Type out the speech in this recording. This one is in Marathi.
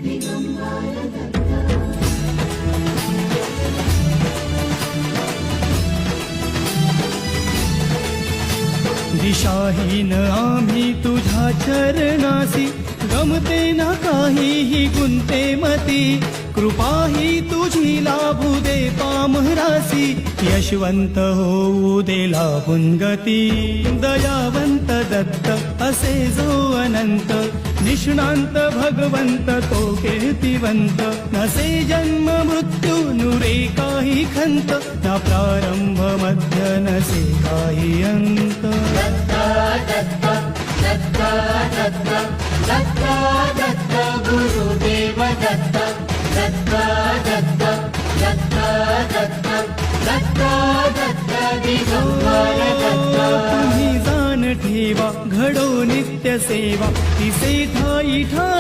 दिशाहीन आम्ही तुझ्या चरणासी, गमते ना काहीही गुंते मती, कृपाही तुझी लाभू दे पामरासी, यशवंत होऊ दे लाभून गती. दयावंत दत्त असे जो अनंत, निष्णांत भगवंत तो कीर्तिवंत, नसे जन्म मृत्यू नुरे काही खंत, ना प्रारंभ मध्य नसे काही अंत. दत्ता दत्ता दत्ता दत्ता दत्ता दत्ता गुरुदेव दत्ता. दत्ता दत्ता दत्ता दत्ता दत्ता दत्ता दिगंबर दत्ता. तुम्ही जाण ठेवा घडो नित्य सेवा, तिसे ठाई